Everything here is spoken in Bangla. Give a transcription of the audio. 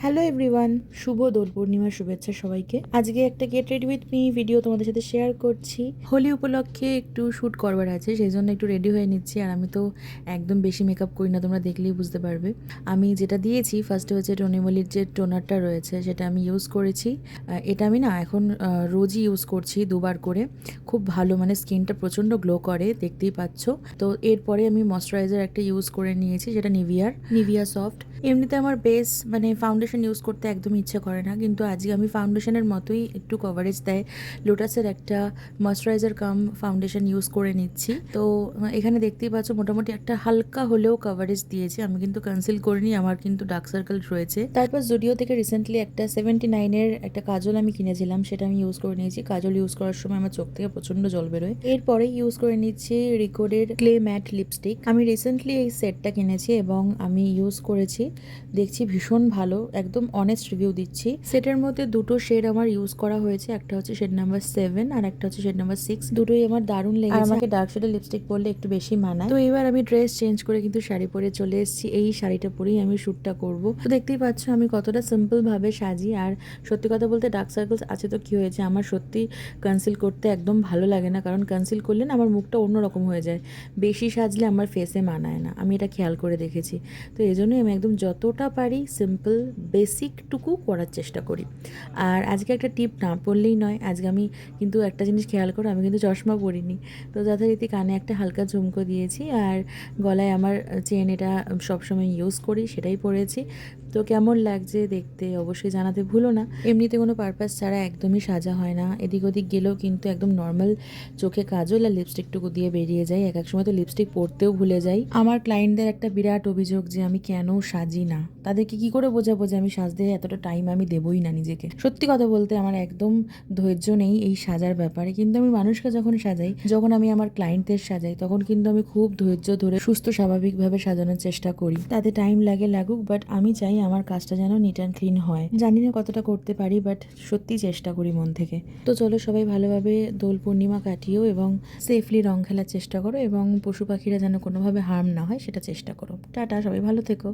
হ্যালো এভরিওয়ান, শুভ দোল পূর্ণিমার শুভেচ্ছা সবাইকে। আজকে একটা get ready with me video তোমাদের সাথে শেয়ার করছি। হোলি উপলক্ষে একটু শ্যুট করবার আছে, সেই জন্য একটু রেডি হয়ে নিচ্ছি। আর আমি তো একদম বেশি মেকআপ করি না, তোমরা দেখলেই বুঝতে পারবে। আমি যেটা দিয়েছি ফার্স্টে হচ্ছে টনিমলির যে টোনারটা রয়েছে সেটা আমি ইউজ করেছি। এটা আমি না এখন রোজই ইউজ করছি দুবার করে। খুব ভালো, মানে স্কিনটা প্রচণ্ড গ্লো করে, দেখতেই পাচ্ছ। তো এরপরে আমি ময়শ্চারাইজার একটা ইউজ করে নিয়েছি, যেটা নিভিয়া সফট। এমনিতে আমার বেস মানে ফাউন্ডেশন ইউজ করতে একদম ইচ্ছে করে না, কিন্তু আজকে আমি ফাউন্ডেশনের মতোই একটু কভারেজ দেয় লোটাসের একটা ময়শ্চারাইজার কাম ফাউন্ডেশন ইউজ করে নিচ্ছি। তো এখানে দেখতেই পাচ্ছ মোটামুটি একটা হালকা হলেও কভারেজ দিয়েছি। আমি কিন্তু কনসিল করিনি, আমার কিন্তু ডার্ক সার্কেল রয়েছে। তারপর জুডিও থেকে রিসেন্টলি একটা 79-এর একটা কাজল আমি কিনেছিলাম, সেটা আমি ইউজ করে নিয়েছি। কাজল ইউজ করার সময় আমার চোখ থেকে প্রচন্ড জল বেরোয়। এরপরে ইউজ করে নিচ্ছি রিকোডের ক্লে ম্যাট লিপস্টিক। আমি রিসেন্টলি এই সেটটা কিনেছি এবং আমি ইউজ করেছি, দেখছি ভীষণ ভালো, একদম অনেস্ট রিভিউ দিচ্ছি। সেটের মধ্যে দুটো শেড আমার ইউজ করা হয়েছে, একটা হচ্ছে শেড নাম্বার 7 আর একটা হচ্ছে শেড নাম্বার 6। দুটোই আমার দারুণ লেগেছে। আমাকে ডার্ক শেডের লিপস্টিক পরলে একটু বেশি মানায়। তো এবার আমি ড্রেস চেঞ্জ করে কিন্তু শাড়ি পরে চলে এসেছি। এই শাড়িটা পরেই আমি শ্যুটটা করব। তো দেখতেই পাচ্ছ আমি কতটা সিম্পল ভাবে সাজি। আর সত্যি কথা বলতে ডার্ক সার্কেলস আছে তো কি হয়েছে, আমার সত্যি কনসিল করতে একদম ভালো লাগে না, কারণ কনসিল করলে না আমার মুখটা অন্যরকম হয়ে যায়। বেশি সাজলে আমার ফেসে মানায় না, আমি এটা খেয়াল করে দেখেছি। তো এই জন্যই আমি একদম যতটা পারি সিম্পল বেসিকটুকু করার চেষ্টা করি। আর আজকে একটা টিপ না পড়লেই নয়, আজকে আমি কিন্তু একটা জিনিস খেয়াল করো, আমি কিন্তু চশমা পরিনি। তো যথারীতি কানে একটা হালকা ঝুমকো দিয়েছি, আর গলায় আমার চেন, এটা সবসময় ইউজ করি, সেটাই পরেছি। তো কেমন লাগছে দেখতে অবশ্যই জানাতে ভুলো না। এমনিতে কোনো পারপাস ছাড়া একদমই সাজা হয় না, এদিক ওদিক গেলেও কিন্তু একদম নর্মাল চোখে কাজল আর লিপস্টিকটুকু দিয়ে বেরিয়ে যাই। এক এক সময় তো লিপস্টিক পরতেও ভুলে যাই। আমার ক্লায়েন্টদের একটা বিরাট অভিযোগ যে আমি কেন সাজি না। তাদেরকে কি করে বোঝাবো যে আমি সাজতে এতটা টাইম আমি দেবই না নিজেকে। সত্যি কথা বলতে আমার একদম ধৈর্য নেই এই সাজার ব্যাপারে, কিন্তু আমি মানুষকে যখন সাজাই, যখন আমি আমার ক্লায়েন্টদের সাজাই, তখন কিন্তু আমি খুব ধৈর্য ধরে সুস্থ স্বাভাবিকভাবে সাজানোর চেষ্টা করি। তাতে টাইম লাগে লাগুক, বাট আমি চাই আমার কাজটা যেন নিট অ্যান্ড ক্লিন হয়। জানি না কতটা করতে পারি, বাট সত্যি চেষ্টা করি মন থেকে। তো চলো সবাই ভালোভাবে দোল পূর্ণিমা কাটিও এবং সেফলি রং খেলার চেষ্টা করো, এবং পশু পাখিরা যেন কোনোভাবে হার্ম না হয় সেটা চেষ্টা করো। টাটা, সবাই ভালো থেকো।